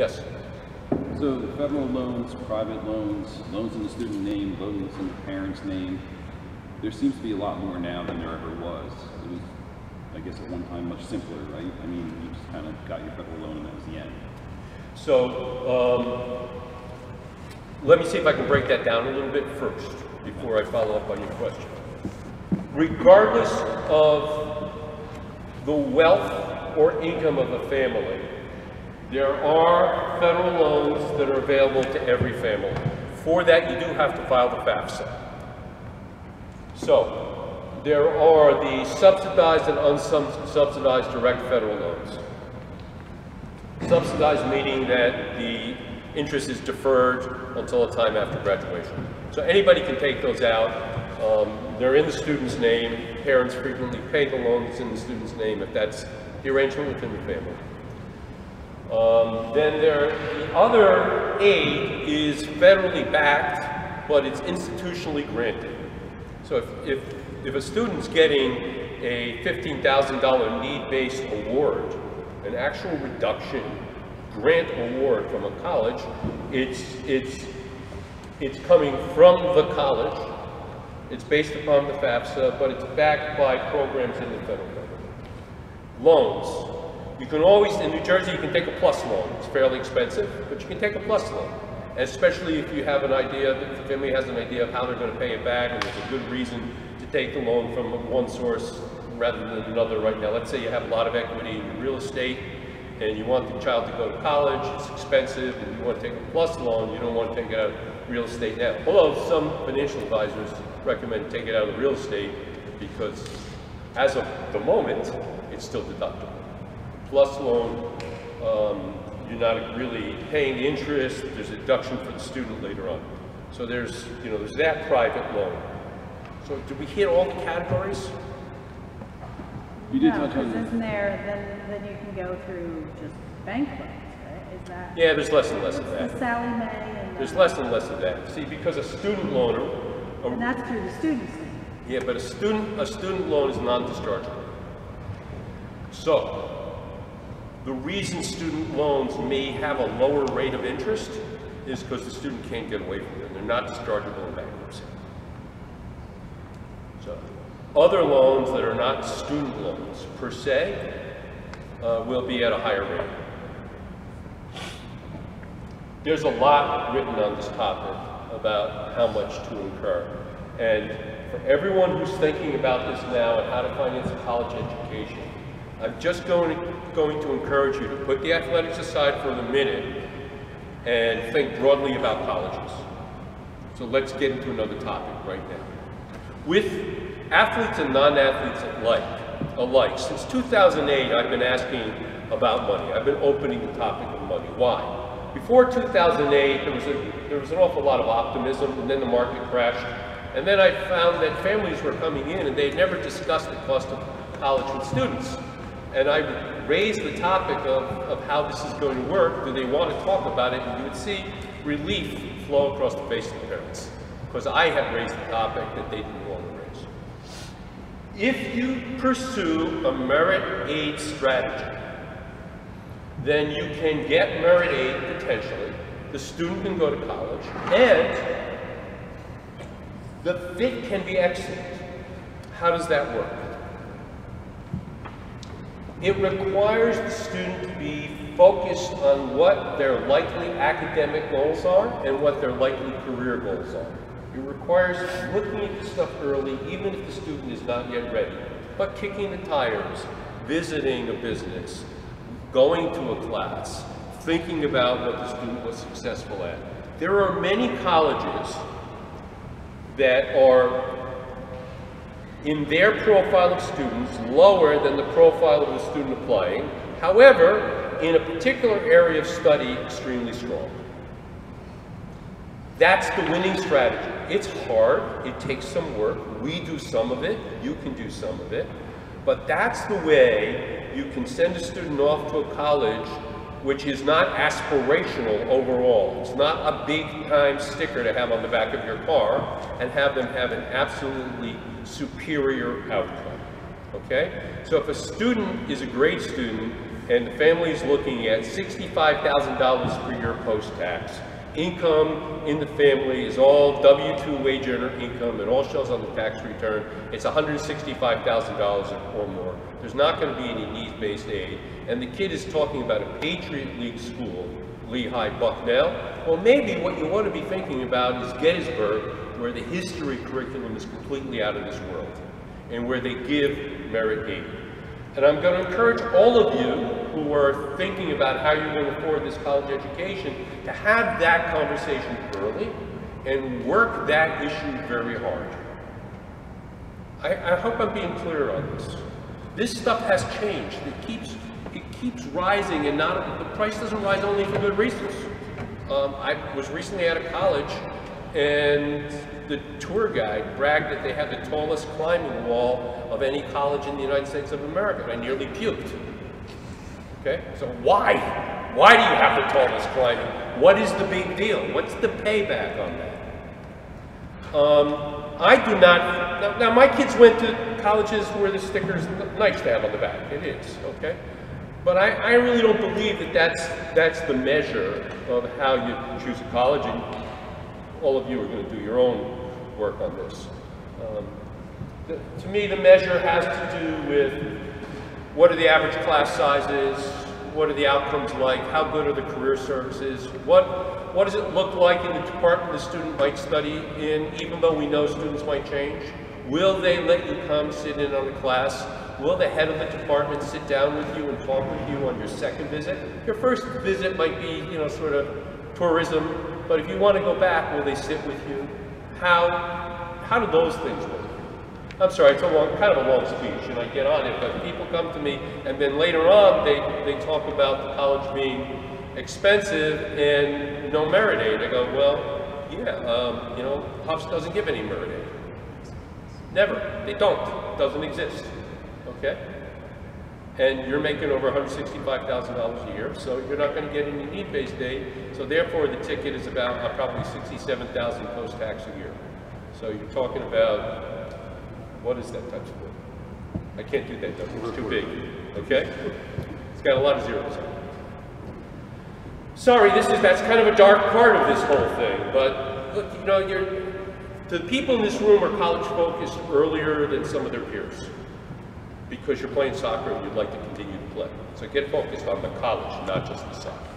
Yes? So the federal loans, private loans, loans in the student name, loans in the parent's name, there seems to be a lot more now than there ever was. It was, I guess, at one time much simpler, right? I mean, you just kind of got your federal loan and that was the end. So let me see if I can break that down a little bit first before I follow up on your question. Regardless of the wealth or income of a family, there are federal loans that are available to every family. For that, you do have to file the FAFSA. So there are the subsidized and unsubsidized direct federal loans. Subsidized meaning that the interest is deferred until a time after graduation. So anybody can take those out. They're in the student's name. Parents frequently pay the loans in the student's name if that's the arrangement within the family. Then the other aid is federally backed, but it's institutionally granted. So if a student's getting a $15,000 need-based award, an actual reduction grant award from a college, it's coming from the college. It's based upon the FAFSA, but it's backed by programs in the federal government. Loans. You can always, in New Jersey, you can take a PLUS loan. It's fairly expensive, but you can take a PLUS loan. Especially if you have an idea, if the family has an idea of how they're going to pay it back, and there's a good reason to take the loan from one source rather than another right now. Let's say you have a lot of equity in real estate, and you want the child to go to college, it's expensive, and you want to take a PLUS loan, you don't want to take it out of real estate now. Although some financial advisors recommend take it out of real estate because as of the moment, it's still deductible. PLUS loan, you're not really paying the interest, there's a deduction for the student later on. So there's that private loan. So did we hit all the categories? You did touch on isn't there, then you can go through just bank loans, right? Is that? Yeah, there's less and less of that. The Sally Mae and There's less and less of that. See, because a student loan, and that's through the student's name. yeah, but a student loan is non-dischargeable. So, the reason student loans may have a lower rate of interest is because the student can't get away from them. They're not dischargeable in bankruptcy. So, other loans that are not student loans per se will be at a higher rate. There's a lot written on this topic about how much to incur. And for everyone who's thinking about this now and how to finance a college education, I'm just going to encourage you to put the athletics aside for the minute and think broadly about colleges. So let's get into another topic right now. With athletes and non-athletes alike, since 2008, I've been asking about money. I've been opening the topic of money. Why? Before 2008, there was an awful lot of optimism, and then the market crashed. And then I found that families were coming in and they'd never discussed the cost of college with students. And I raised the topic of how this is going to work. Do they want to talk about it? And you would see relief flow across the face of the parents, because I had raised the topic that they didn't want to raise. If you pursue a merit aid strategy, then you can get merit aid potentially. The student can go to college, and the fit can be excellent. How does that work? It requires the student to be focused on what their likely academic goals are and what their likely career goals are. It requires looking at this stuff early, even if the student is not yet ready, but kicking the tires, visiting a business, going to a class, thinking about what the student was successful at. There are many colleges that are in their profile of students lower than the profile of the student applying. However, in a particular area of study, extremely strong. That's the winning strategy. It's hard, it takes some work. We do some of it, you can do some of it. But that's the way you can send a student off to a college which is not aspirational overall. It's not a big time sticker to have on the back of your car and have them have an absolutely superior outcome, okay? So if a student is a great student and the family is looking at $65,000 per year post-tax. Income in the family is all W-2 wage earner income. It all shows on the tax return. It's $165,000 or more. There's not going to be any needs-based aid. And the kid is talking about a Patriot League school, Lehigh Bucknell. Well, maybe what you ought to be thinking about is Gettysburg, where the history curriculum is completely out of this world, and where they give merit aid. And I'm going to encourage all of you who are thinking about how you're going to afford this college education to have that conversation early and work that issue very hard. I hope I'm being clear on this. This stuff has changed. It keeps rising, and the price doesn't rise only for good reasons. I was recently at a college, and the tour guide bragged that they had the tallest climbing wall of any college in the United States of America. I nearly puked. Okay, so why? Why do you have the tallest climbing? What is the big deal? What's the payback on that? I do not, now my kids went to colleges where the sticker's nice to have on the back. It is, okay? But I really don't believe that that's the measure of how you choose a college, and all of you are going to do your own work on this. To me, the measure has to do with what are the average class sizes, what are the outcomes like, how good are the career services, what does it look like in the department the student might study in, even though we know students might change? Will they let you come sit in on a class? Will the head of the department sit down with you and talk with you on your second visit? Your first visit might be, sort of tourism, but if you want to go back, will they sit with you? How do those things work? I'm sorry, it's kind of a long speech, and I get on it, but people come to me, and then later on, they talk about the college being expensive and no merit aid. I go, well, yeah, Tufts doesn't give any merit aid. Never. They don't. It doesn't exist. Okay? And you're making over $165,000 a year, so you're not going to get any need-based aid. So therefore, the ticket is about probably $67,000 post-tax a year. So you're talking about, what is that times 4? I can't do that number, it's too big. Okay? It's got a lot of zeros in it. Sorry, that's kind of a dark part of this whole thing, but look, the people in this room are college focused earlier than some of their peers, because you're playing soccer and you'd like to continue to play. So get focused on the college, not just the soccer.